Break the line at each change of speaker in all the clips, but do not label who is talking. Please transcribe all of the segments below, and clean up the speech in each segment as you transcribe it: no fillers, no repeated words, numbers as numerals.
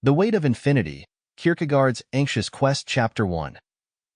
The Weight of Infinity, Kierkegaard's Anxious Quest, Chapter 1.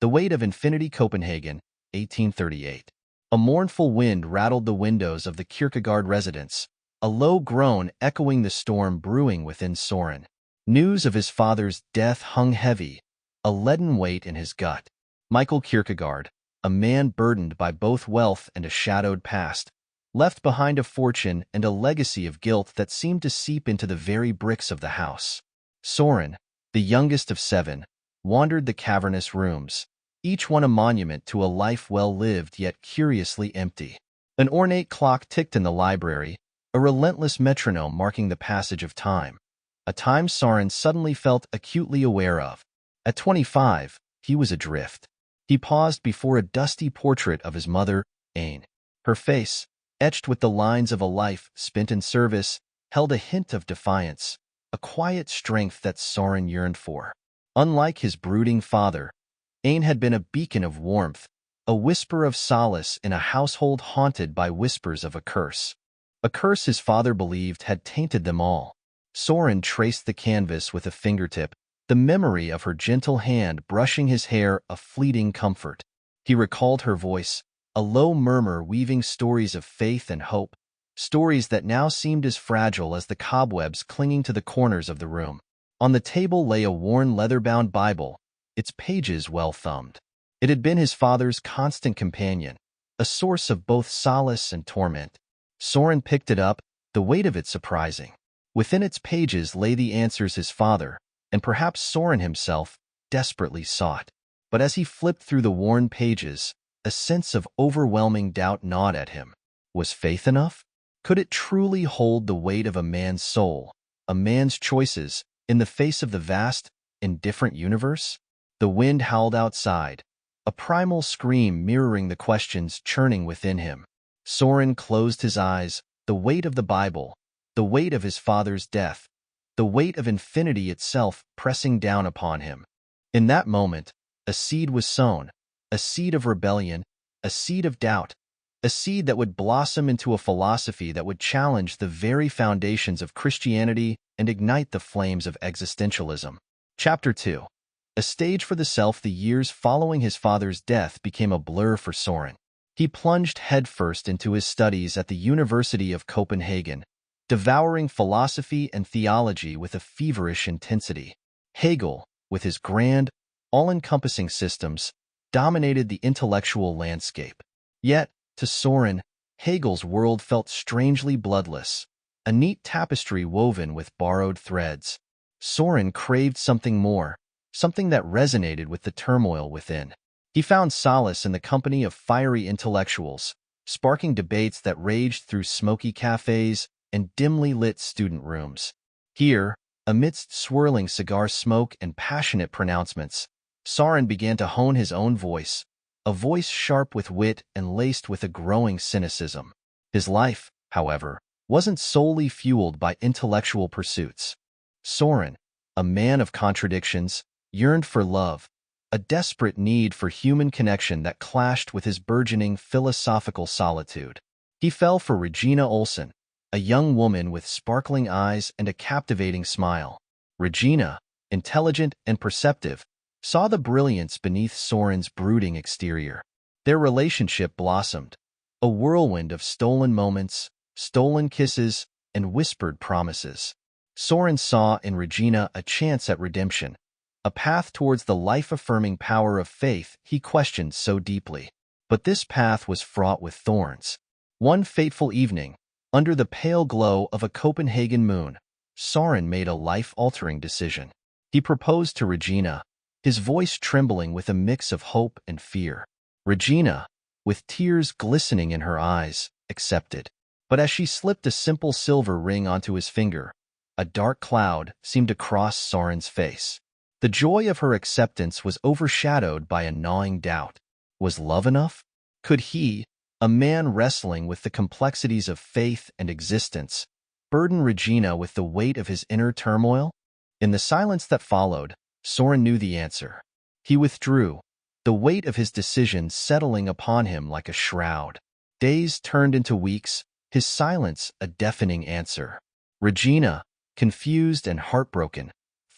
The Weight of Infinity, Copenhagen, 1838. A mournful wind rattled the windows of the Kierkegaard residence, a low groan echoing the storm brewing within Soren. News of his father's death hung heavy, a leaden weight in his gut. Michael Kierkegaard, a man burdened by both wealth and a shadowed past, left behind a fortune and a legacy of guilt that seemed to seep into the very bricks of the house. Soren, the youngest of 7, wandered the cavernous rooms, each one a monument to a life well lived yet curiously empty. An ornate clock ticked in the library, a relentless metronome marking the passage of time, a time Soren suddenly felt acutely aware of. At 25, he was adrift. He paused before a dusty portrait of his mother, Aine. Her face, etched with the lines of a life spent in service, held a hint of defiance, a quiet strength that Soren yearned for. Unlike his brooding father, Aine had been a beacon of warmth, a whisper of solace in a household haunted by whispers of a curse. A curse his father believed had tainted them all. Soren traced the canvas with a fingertip, the memory of her gentle hand brushing his hair a fleeting comfort. He recalled her voice, a low murmur weaving stories of faith and hope, stories that now seemed as fragile as the cobwebs clinging to the corners of the room. On the table lay a worn leather-bound Bible, its pages well thumbed. It had been his father's constant companion, a source of both solace and torment. Soren picked it up, the weight of it surprising. Within its pages lay the answers his father, and perhaps Soren himself, desperately sought. But as he flipped through the worn pages, a sense of overwhelming doubt gnawed at him. Was faith enough? Could it truly hold the weight of a man's soul, a man's choices, in the face of the vast, indifferent universe? The wind howled outside, a primal scream mirroring the questions churning within him. Soren closed his eyes, the weight of the Bible, the weight of his father's death, the weight of infinity itself pressing down upon him. In that moment, a seed was sown, a seed of rebellion, a seed of doubt, a seed that would blossom into a philosophy that would challenge the very foundations of Christianity and ignite the flames of existentialism. Chapter 2. A stage for the self. The years following his father's death became a blur for Soren. He plunged headfirst into his studies at the University of Copenhagen, devouring philosophy and theology with a feverish intensity. Hegel, with his grand, all-encompassing systems, dominated the intellectual landscape. Yet, to Soren, Hegel's world felt strangely bloodless, a neat tapestry woven with borrowed threads. Soren craved something more, something that resonated with the turmoil within. He found solace in the company of fiery intellectuals, sparking debates that raged through smoky cafes and dimly lit student rooms. Here, amidst swirling cigar smoke and passionate pronouncements, Soren began to hone his own voice, a voice sharp with wit and laced with a growing cynicism. His life, however, wasn't solely fueled by intellectual pursuits. Soren, a man of contradictions, yearned for love, a desperate need for human connection that clashed with his burgeoning philosophical solitude. He fell for Regina Olsen, a young woman with sparkling eyes and a captivating smile. Regina, intelligent and perceptive, saw the brilliance beneath Soren's brooding exterior. Their relationship blossomed, a whirlwind of stolen moments, stolen kisses, and whispered promises. Soren saw in Regina a chance at redemption, a path towards the life-affirming power of faith he questioned so deeply. But this path was fraught with thorns. One fateful evening, under the pale glow of a Copenhagen moon, Soren made a life-altering decision. He proposed to Regina, his voice trembling with a mix of hope and fear. Regina, with tears glistening in her eyes, accepted. But as she slipped a simple silver ring onto his finger, a dark cloud seemed to cross Soren's face. The joy of her acceptance was overshadowed by a gnawing doubt. Was love enough? Could he, a man wrestling with the complexities of faith and existence, burden Regina with the weight of his inner turmoil? In the silence that followed, Soren knew the answer. He withdrew, the weight of his decision settling upon him like a shroud. Days turned into weeks, his silence a deafening answer. Regina, confused and heartbroken,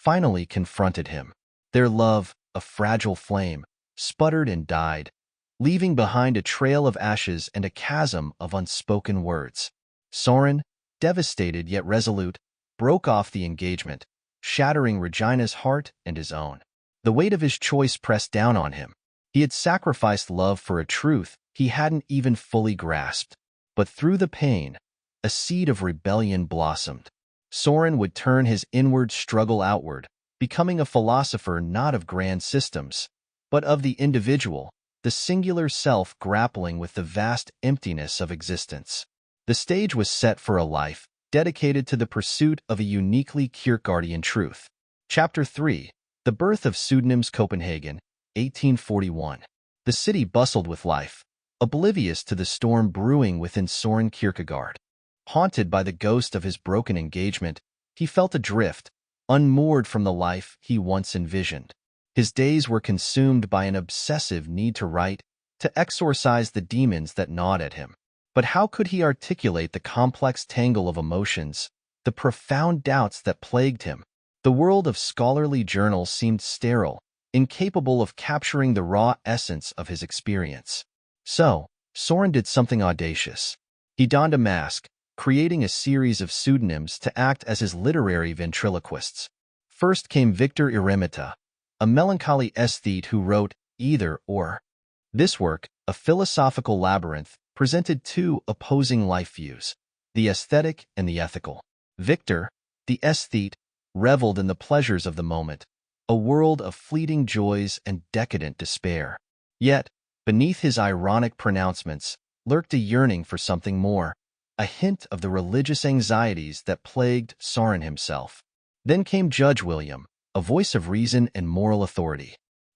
finally confronted him. Their love, a fragile flame, sputtered and died, leaving behind a trail of ashes and a chasm of unspoken words. Soren, devastated yet resolute, broke off the engagement, shattering Regina's heart and his own. The weight of his choice pressed down on him. He had sacrificed love for a truth he hadn't even fully grasped. But through the pain, a seed of rebellion blossomed. Soren would turn his inward struggle outward, becoming a philosopher not of grand systems, but of the individual, the singular self grappling with the vast emptiness of existence. The stage was set for a life dedicated to the pursuit of a uniquely Kierkegaardian truth. Chapter 3. The Birth of Pseudonyms, Copenhagen, 1841. The city bustled with life, oblivious to the storm brewing within Soren Kierkegaard. Haunted by the ghost of his broken engagement, he felt adrift, unmoored from the life he once envisioned. His days were consumed by an obsessive need to write, to exorcise the demons that gnawed at him. But how could he articulate the complex tangle of emotions, the profound doubts that plagued him? The world of scholarly journals seemed sterile, incapable of capturing the raw essence of his experience. So, Soren did something audacious. He donned a mask, creating a series of pseudonyms to act as his literary ventriloquists. First came Victor Eremita, a melancholy aesthete who wrote Either or. This work, a philosophical labyrinth, presented two opposing life views, the aesthetic and the ethical. Victor, the aesthete, reveled in the pleasures of the moment, a world of fleeting joys and decadent despair. Yet, beneath his ironic pronouncements, lurked a yearning for something more, a hint of the religious anxieties that plagued Soren himself. Then came Judge William, a voice of reason and moral authority.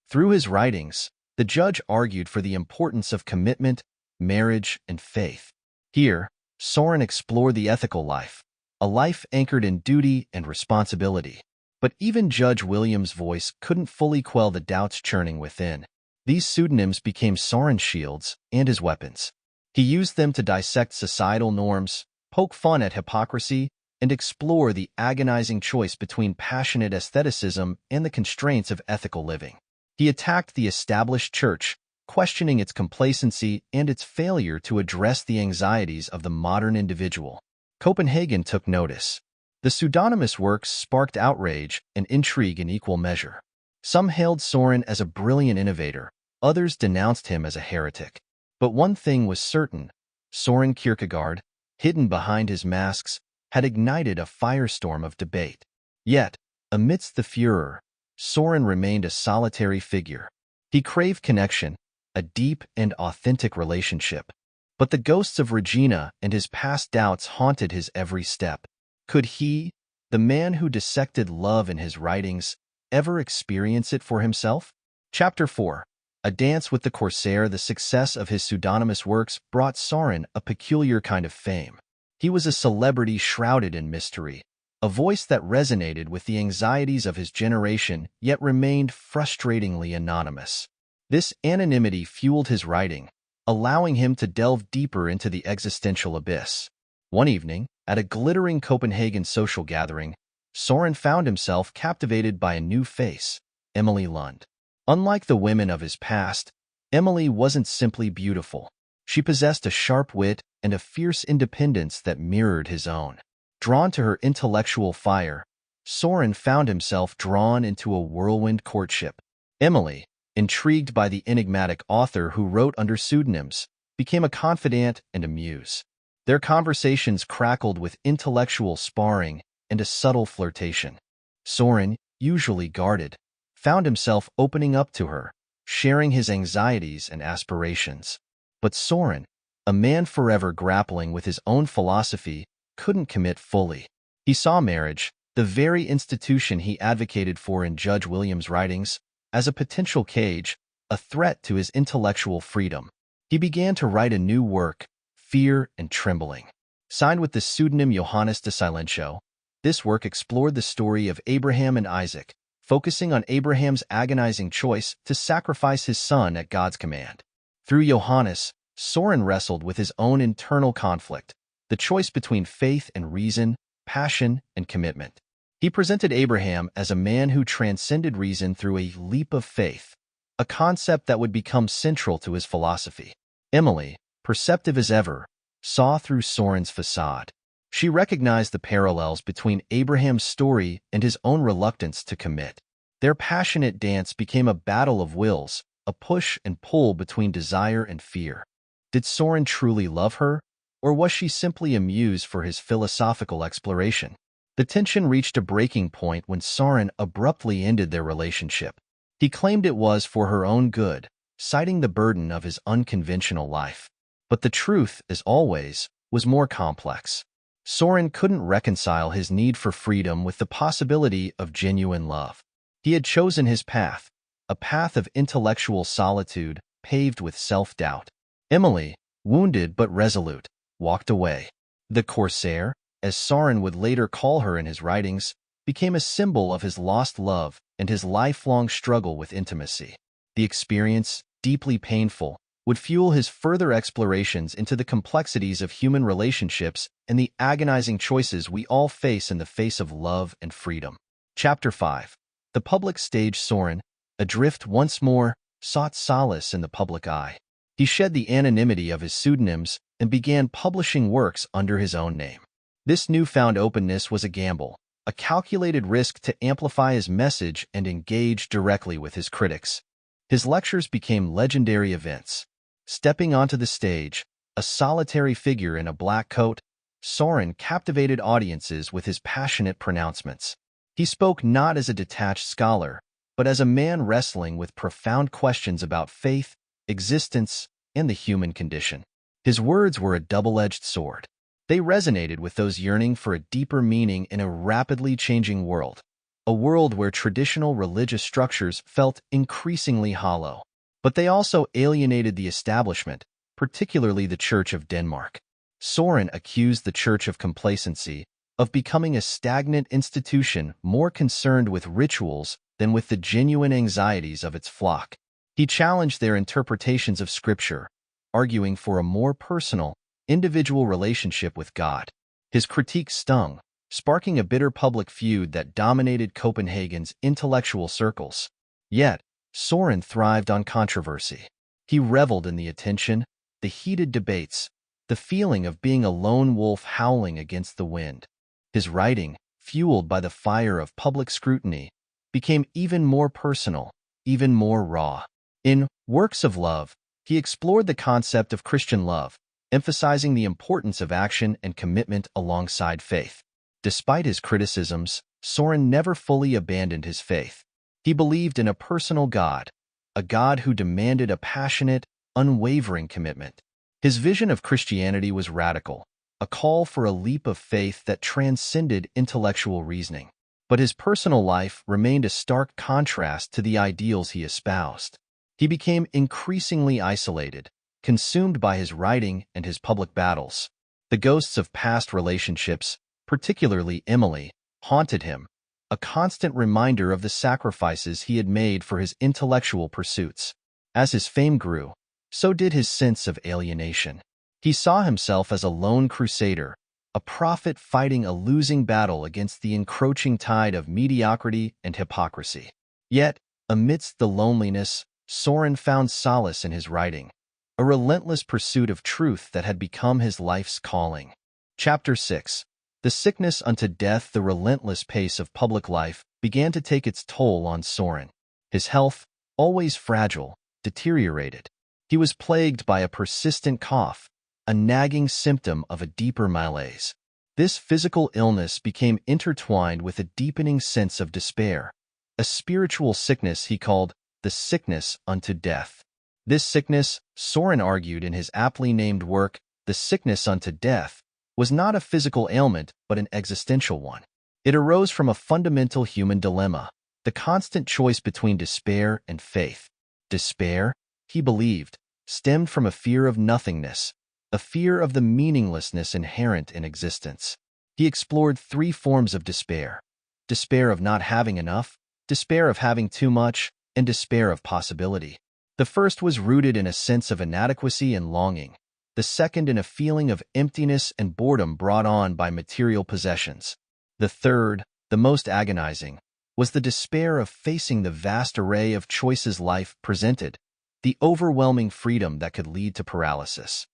Through his writings, the judge argued for the importance of commitment, marriage, and faith. Here, Soren explored the ethical life, a life anchored in duty and responsibility. But even Judge William's voice couldn't fully quell the doubts churning within. These pseudonyms became Soren's shields and his weapons. He used them to dissect societal norms, poke fun at hypocrisy, and explore the agonizing choice between passionate aestheticism and the constraints of ethical living. He attacked the established church, questioning its complacency and its failure to address the anxieties of the modern individual. Copenhagen took notice. The pseudonymous works sparked outrage and intrigue in equal measure. Some hailed Soren as a brilliant innovator, others denounced him as a heretic. But one thing was certain: Soren Kierkegaard, hidden behind his masks, had ignited a firestorm of debate. Yet, amidst the furor, Soren remained a solitary figure. He craved connection, a deep and authentic relationship. But the ghosts of Regina and his past doubts haunted his every step. Could he, the man who dissected love in his writings, ever experience it for himself? Chapter 4. A Dance with the Corsair. The success of his pseudonymous works brought Soren a peculiar kind of fame. He was a celebrity shrouded in mystery, a voice that resonated with the anxieties of his generation yet remained frustratingly anonymous. This anonymity fueled his writing, allowing him to delve deeper into the existential abyss. One evening, at a glittering Copenhagen social gathering, Soren found himself captivated by a new face, Emily Lund. Unlike the women of his past, Emily wasn't simply beautiful. She possessed a sharp wit and a fierce independence that mirrored his own. Drawn to her intellectual fire, Soren found himself drawn into a whirlwind courtship. Emily, intrigued by the enigmatic author who wrote under pseudonyms, became a confidant and a muse. Their conversations crackled with intellectual sparring and a subtle flirtation. Soren, usually guarded, found himself opening up to her, sharing his anxieties and aspirations. But Soren, a man forever grappling with his own philosophy, couldn't commit fully. He saw marriage, the very institution he advocated for in Judge William's writings, as a potential cage, a threat to his intellectual freedom. He began to write a new work, Fear and Trembling. Signed with the pseudonym Johannes de Silentio, this work explored the story of Abraham and Isaac, focusing on Abraham's agonizing choice to sacrifice his son at God's command. Through Johannes, Soren wrestled with his own internal conflict, the choice between faith and reason, passion and commitment. He presented Abraham as a man who transcended reason through a leap of faith, a concept that would become central to his philosophy. Emily, perceptive as ever, saw through Soren's facade. She recognized the parallels between Abraham's story and his own reluctance to commit. Their passionate dance became a battle of wills, a push and pull between desire and fear. Did Soren truly love her, or was she simply a muse for his philosophical exploration? The tension reached a breaking point when Soren abruptly ended their relationship. He claimed it was for her own good, citing the burden of his unconventional life. But the truth, as always, was more complex. Soren couldn't reconcile his need for freedom with the possibility of genuine love. He had chosen his path, a path of intellectual solitude paved with self-doubt. Emily, wounded but resolute, walked away. The Corsair, as Soren would later call her in his writings, became a symbol of his lost love and his lifelong struggle with intimacy. The experience, deeply painful, would fuel his further explorations into the complexities of human relationships and the agonizing choices we all face in the face of love and freedom. Chapter 5. The public stage. Soren, adrift once more, sought solace in the public eye. He shed the anonymity of his pseudonyms and began publishing works under his own name. This newfound openness was a gamble, a calculated risk to amplify his message and engage directly with his critics. His lectures became legendary events. Stepping onto the stage, a solitary figure in a black coat, Soren captivated audiences with his passionate pronouncements. He spoke not as a detached scholar, but as a man wrestling with profound questions about faith, existence, and the human condition. His words were a double-edged sword. They resonated with those yearning for a deeper meaning in a rapidly changing world, a world where traditional religious structures felt increasingly hollow. But they also alienated the establishment, particularly the Church of Denmark. Soren accused the Church of complacency, of becoming a stagnant institution more concerned with rituals than with the genuine anxieties of its flock. He challenged their interpretations of Scripture, arguing for a more personal, individual relationship with God. His critique stung, sparking a bitter public feud that dominated Copenhagen's intellectual circles. Yet, Soren thrived on controversy. He reveled in the attention, the heated debates, the feeling of being a lone wolf howling against the wind. His writing, fueled by the fire of public scrutiny, became even more personal, even more raw. In Works of Love, he explored the concept of Christian love, emphasizing the importance of action and commitment alongside faith. Despite his criticisms, Soren never fully abandoned his faith. He believed in a personal God, a God who demanded a passionate, unwavering commitment. His vision of Christianity was radical, a call for a leap of faith that transcended intellectual reasoning. But his personal life remained a stark contrast to the ideals he espoused. He became increasingly isolated, consumed by his writing and his public battles. The ghosts of past relationships, particularly Emily, haunted him, a constant reminder of the sacrifices he had made for his intellectual pursuits. As his fame grew, so did his sense of alienation. He saw himself as a lone crusader, a prophet fighting a losing battle against the encroaching tide of mediocrity and hypocrisy. Yet, amidst the loneliness, Soren found solace in his writing, a relentless pursuit of truth that had become his life's calling. Chapter 6. The sickness unto death. The relentless pace of public life began to take its toll on Soren. His health, always fragile, deteriorated. He was plagued by a persistent cough, a nagging symptom of a deeper malaise. This physical illness became intertwined with a deepening sense of despair, a spiritual sickness he called the sickness unto death. This sickness, Soren argued in his aptly named work, The Sickness Unto Death, was not a physical ailment but an existential one. It arose from a fundamental human dilemma, the constant choice between despair and faith. Despair, he believed, stemmed from a fear of nothingness, a fear of the meaninglessness inherent in existence. He explored three forms of despair: despair of not having enough, despair of having too much, and despair of possibility. The first was rooted in a sense of inadequacy and longing, the second in a feeling of emptiness and boredom brought on by material possessions. The third, The most agonizing was the despair of facing the vast array of choices life presented, the overwhelming freedom that could lead to paralysis.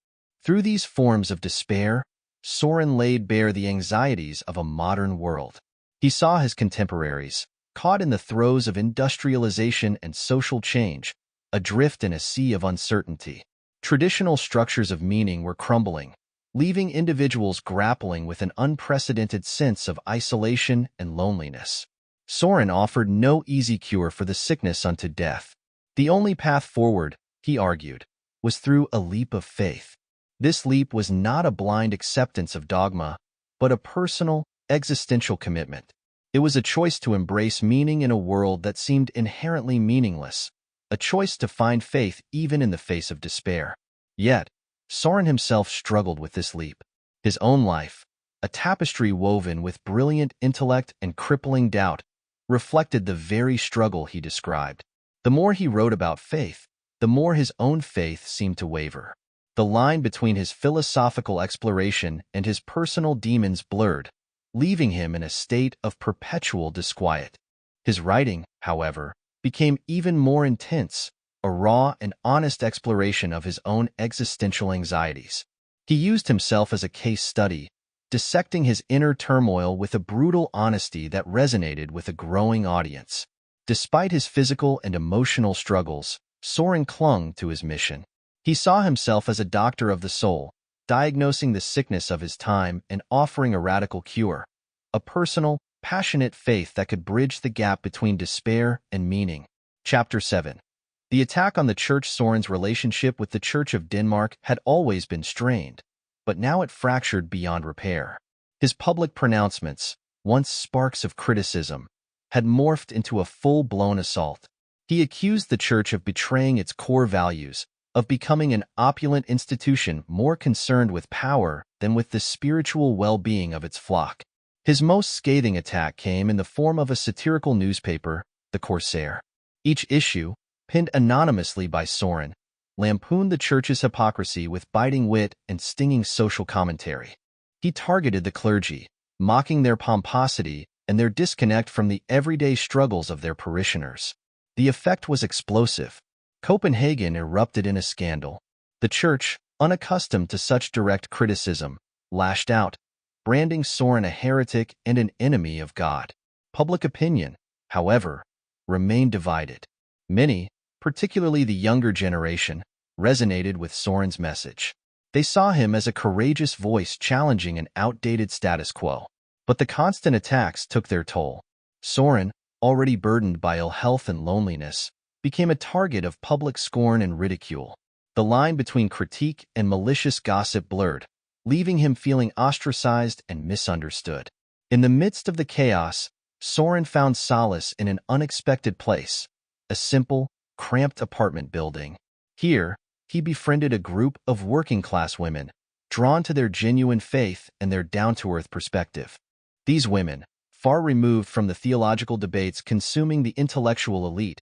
Through these forms of despair, Soren laid bare the anxieties of a modern world. He saw his contemporaries, caught in the throes of industrialization and social change, adrift in a sea of uncertainty. Traditional structures of meaning were crumbling, leaving individuals grappling with an unprecedented sense of isolation and loneliness. Soren offered no easy cure for the sickness unto death. The only path forward, he argued, was through a leap of faith. This leap was not a blind acceptance of dogma, but a personal, existential commitment. It was a choice to embrace meaning in a world that seemed inherently meaningless, a choice to find faith even in the face of despair. Yet, Soren himself struggled with this leap. His own life, a tapestry woven with brilliant intellect and crippling doubt, reflected the very struggle he described. The more he wrote about faith, the more his own faith seemed to waver. The line between his philosophical exploration and his personal demons blurred, leaving him in a state of perpetual disquiet. His writing, however, became even more intense, a raw and honest exploration of his own existential anxieties. He used himself as a case study, dissecting his inner turmoil with a brutal honesty that resonated with a growing audience. Despite his physical and emotional struggles, Soren clung to his mission. He saw himself as a doctor of the soul, diagnosing the sickness of his time and offering a radical cure, a personal, passionate faith that could bridge the gap between despair and meaning. Chapter 7. The attack on the church. Soren's relationship with the Church of Denmark had always been strained, but now it fractured beyond repair. His public pronouncements, once sparks of criticism, had morphed into a full-blown assault. He accused the church of betraying its core values, of becoming an opulent institution more concerned with power than with the spiritual well-being of its flock. His most scathing attack came in the form of a satirical newspaper, the Corsair. Each issue, pinned anonymously by Soren, lampooned the church's hypocrisy with biting wit and stinging social commentary. He targeted the clergy, mocking their pomposity and their disconnect from the everyday struggles of their parishioners. The effect was explosive. Copenhagen erupted in a scandal. The church, unaccustomed to such direct criticism, lashed out, branding Soren a heretic and an enemy of God. Public opinion, however, remained divided. Many, particularly the younger generation, resonated with Soren's message. They saw him as a courageous voice challenging an outdated status quo. But the constant attacks took their toll. Soren, already burdened by ill health and loneliness, became a target of public scorn and ridicule. The line between critique and malicious gossip blurred, leaving him feeling ostracized and misunderstood. In the midst of the chaos, Soren found solace in an unexpected place, a simple, cramped apartment building. Here, he befriended a group of working-class women, drawn to their genuine faith and their down-to-earth perspective. These women, far removed from the theological debates consuming the intellectual elite,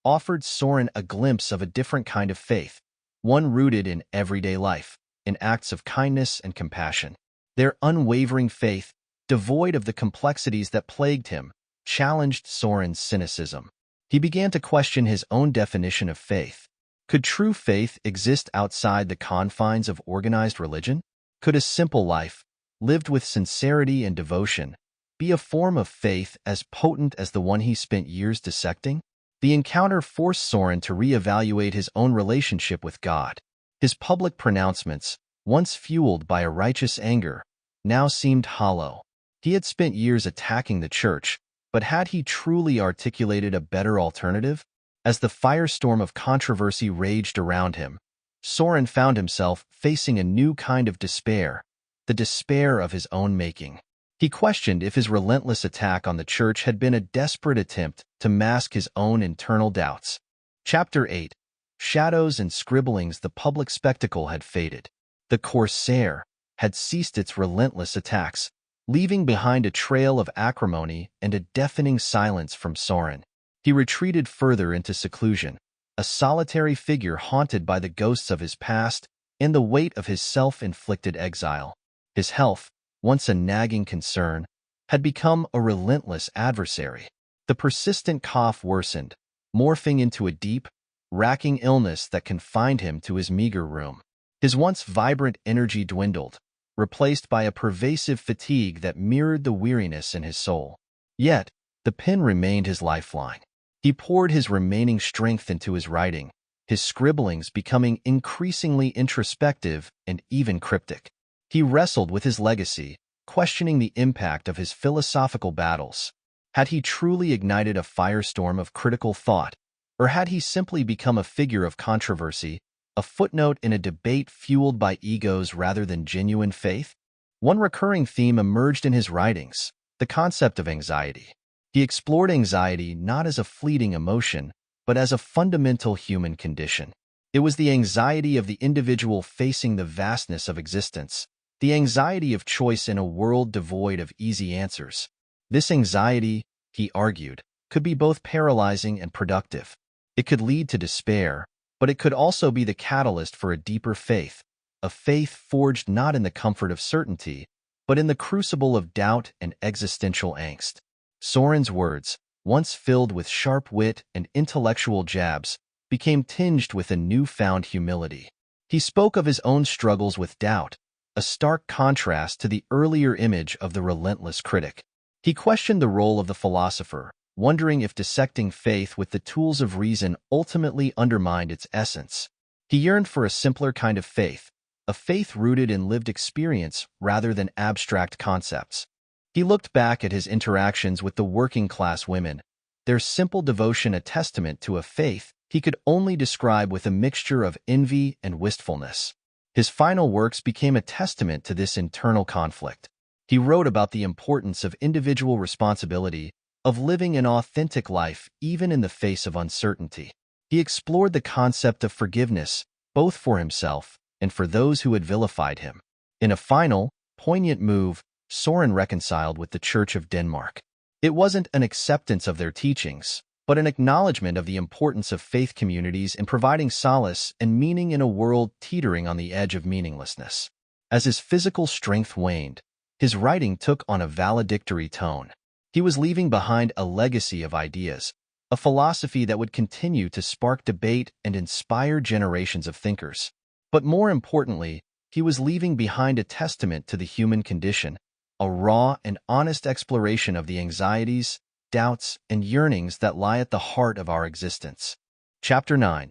offered Soren a glimpse of a different kind of faith, one rooted in everyday life, in acts of kindness and compassion. Their unwavering faith, devoid of the complexities that plagued him, challenged Soren's cynicism. He began to question his own definition of faith. Could true faith exist outside the confines of organized religion? Could a simple life, lived with sincerity and devotion, be a form of faith as potent as the one he spent years dissecting? The encounter forced Soren to reevaluate his own relationship with God. His public pronouncements, once fueled by a righteous anger, now seemed hollow. He had spent years attacking the church, but had he truly articulated a better alternative? As the firestorm of controversy raged around him, Soren found himself facing a new kind of despair, the despair of his own making. He questioned if his relentless attack on the church had been a desperate attempt to mask his own internal doubts. Chapter 8. Shadows and Scribblings. The public spectacle had faded. The Corsair had ceased its relentless attacks, leaving behind a trail of acrimony and a deafening silence from Soren. He retreated further into seclusion, a solitary figure haunted by the ghosts of his past and the weight of his self-inflicted exile. His health, once a nagging concern, had become a relentless adversary. The persistent cough worsened, morphing into a deep, racking illness that confined him to his meager room. His once vibrant energy dwindled, replaced by a pervasive fatigue that mirrored the weariness in his soul. Yet, the pen remained his lifeline. He poured his remaining strength into his writing, his scribblings becoming increasingly introspective and even cryptic. He wrestled with his legacy, questioning the impact of his philosophical battles. Had he truly ignited a firestorm of critical thought, or had he simply become a figure of controversy, a footnote in a debate fueled by egos rather than genuine faith? One recurring theme emerged in his writings: the concept of anxiety. He explored anxiety not as a fleeting emotion, but as a fundamental human condition. It was the anxiety of the individual facing the vastness of existence, the anxiety of choice in a world devoid of easy answers. This anxiety, he argued, could be both paralyzing and productive. It could lead to despair, but it could also be the catalyst for a deeper faith, a faith forged not in the comfort of certainty, but in the crucible of doubt and existential angst. Soren's words, once filled with sharp wit and intellectual jabs, became tinged with a newfound humility. He spoke of his own struggles with doubt, a stark contrast to the earlier image of the relentless critic. He questioned the role of the philosopher, wondering if dissecting faith with the tools of reason ultimately undermined its essence. He yearned for a simpler kind of faith, a faith rooted in lived experience rather than abstract concepts. He looked back at his interactions with the working-class women, their simple devotion a testament to a faith he could only describe with a mixture of envy and wistfulness. His final works became a testament to this internal conflict. He wrote about the importance of individual responsibility, of living an authentic life even in the face of uncertainty. He explored the concept of forgiveness, both for himself and for those who had vilified him. In a final, poignant move, Soren reconciled with the Church of Denmark. It wasn't an acceptance of their teachings, but an acknowledgement of the importance of faith communities in providing solace and meaning in a world teetering on the edge of meaninglessness. As his physical strength waned, his writing took on a valedictory tone. He was leaving behind a legacy of ideas, a philosophy that would continue to spark debate and inspire generations of thinkers. But more importantly, he was leaving behind a testament to the human condition, a raw and honest exploration of the anxieties, doubts, and yearnings that lie at the heart of our existence. Chapter 9.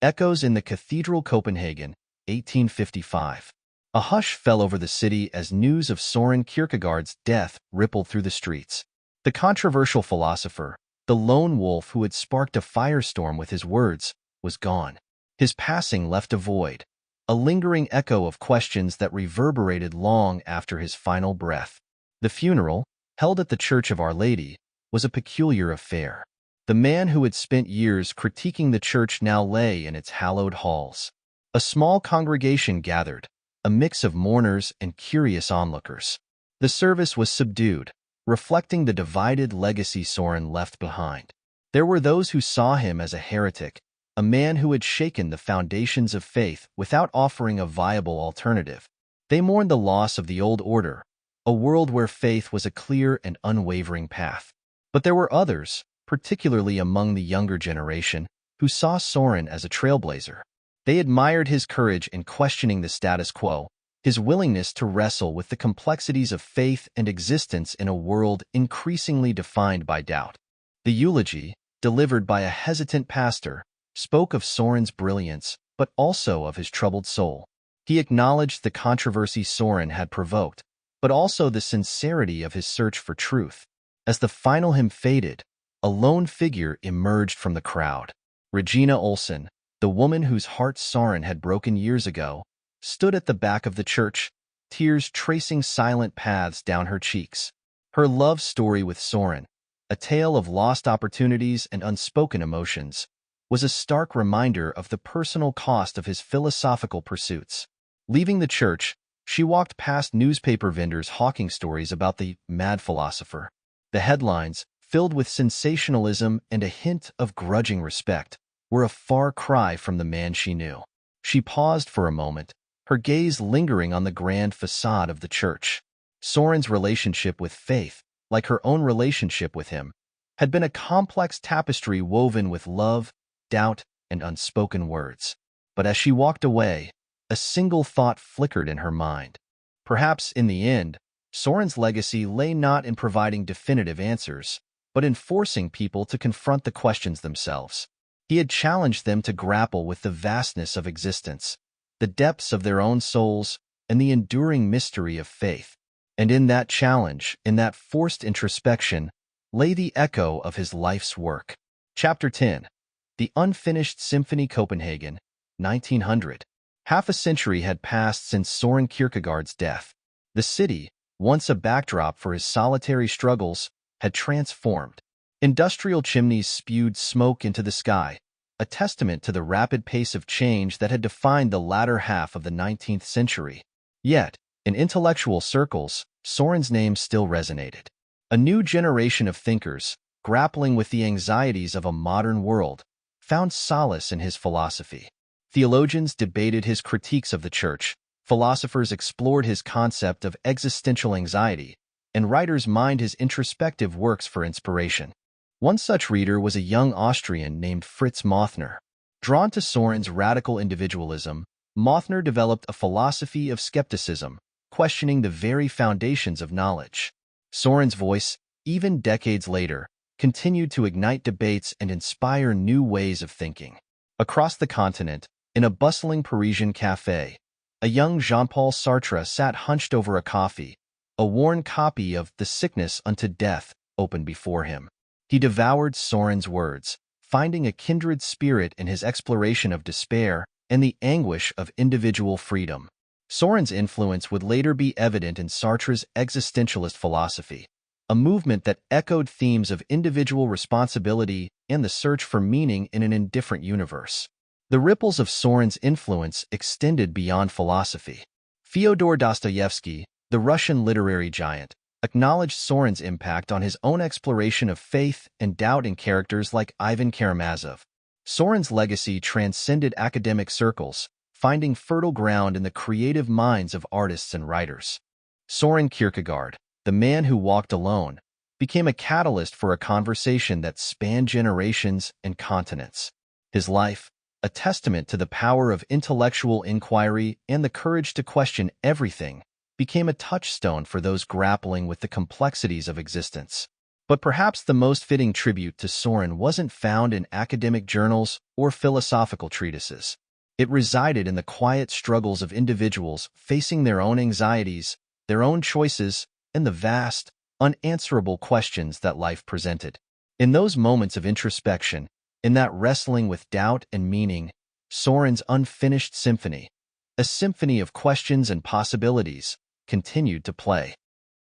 Echoes in the Cathedral, Copenhagen, 1855. A hush fell over the city as news of Soren Kierkegaard's death rippled through the streets. The controversial philosopher, the lone wolf who had sparked a firestorm with his words, was gone. His passing left a void, a lingering echo of questions that reverberated long after his final breath. The funeral, held at the Church of Our Lady, was a peculiar affair. The man who had spent years critiquing the church now lay in its hallowed halls. A small congregation gathered, a mix of mourners and curious onlookers. The service was subdued, reflecting the divided legacy Soren left behind. There were those who saw him as a heretic, a man who had shaken the foundations of faith without offering a viable alternative. They mourned the loss of the old order, a world where faith was a clear and unwavering path. But there were others, particularly among the younger generation, who saw Soren as a trailblazer. They admired his courage in questioning the status quo, his willingness to wrestle with the complexities of faith and existence in a world increasingly defined by doubt. The eulogy, delivered by a hesitant pastor, spoke of Soren's brilliance, but also of his troubled soul. He acknowledged the controversy Soren had provoked, but also the sincerity of his search for truth. As the final hymn faded, a lone figure emerged from the crowd. Regina Olsen, the woman whose heart Soren had broken years ago, stood at the back of the church, tears tracing silent paths down her cheeks. Her love story with Soren, a tale of lost opportunities and unspoken emotions, was a stark reminder of the personal cost of his philosophical pursuits. Leaving the church, she walked past newspaper vendors hawking stories about the mad philosopher. The headlines, filled with sensationalism and a hint of grudging respect, were a far cry from the man she knew. She paused for a moment, her gaze lingering on the grand facade of the church. Soren's relationship with faith, like her own relationship with him, had been a complex tapestry woven with love, doubt, and unspoken words. But as she walked away, a single thought flickered in her mind. Perhaps, in the end, Soren's legacy lay not in providing definitive answers, but in forcing people to confront the questions themselves. He had challenged them to grapple with the vastness of existence, the depths of their own souls, and the enduring mystery of faith. And in that challenge, in that forced introspection, lay the echo of his life's work. Chapter 10. The Unfinished Symphony, Copenhagen, 1900. Half a century had passed since Soren Kierkegaard's death. The city, once a backdrop for his solitary struggles, had transformed. Industrial chimneys spewed smoke into the sky, a testament to the rapid pace of change that had defined the latter half of the 19th century. Yet, in intellectual circles, Soren's name still resonated. A new generation of thinkers, grappling with the anxieties of a modern world, found solace in his philosophy. Theologians debated his critiques of the church, philosophers explored his concept of existential anxiety, and writers mined his introspective works for inspiration. One such reader was a young Austrian named Fritz Mothner. Drawn to Soren's radical individualism, Mothner developed a philosophy of skepticism, questioning the very foundations of knowledge. Soren's voice, even decades later, continued to ignite debates and inspire new ways of thinking. Across the continent, in a bustling Parisian café, a young Jean-Paul Sartre sat hunched over a coffee, a worn copy of The Sickness Unto Death open before him. He devoured Soren's words, finding a kindred spirit in his exploration of despair and the anguish of individual freedom. Soren's influence would later be evident in Sartre's existentialist philosophy, a movement that echoed themes of individual responsibility and the search for meaning in an indifferent universe. The ripples of Soren's influence extended beyond philosophy. Fyodor Dostoevsky, the Russian literary giant, acknowledged Soren's impact on his own exploration of faith and doubt in characters like Ivan Karamazov. Soren's legacy transcended academic circles, finding fertile ground in the creative minds of artists and writers. Soren Kierkegaard, the man who walked alone, became a catalyst for a conversation that spanned generations and continents. His life, a testament to the power of intellectual inquiry and the courage to question everything, became a touchstone for those grappling with the complexities of existence. But perhaps the most fitting tribute to Soren wasn't found in academic journals or philosophical treatises. It resided in the quiet struggles of individuals facing their own anxieties, their own choices, and the vast, unanswerable questions that life presented. In those moments of introspection, in that wrestling with doubt and meaning, Soren's Unfinished Symphony, a symphony of questions and possibilities, continued to play.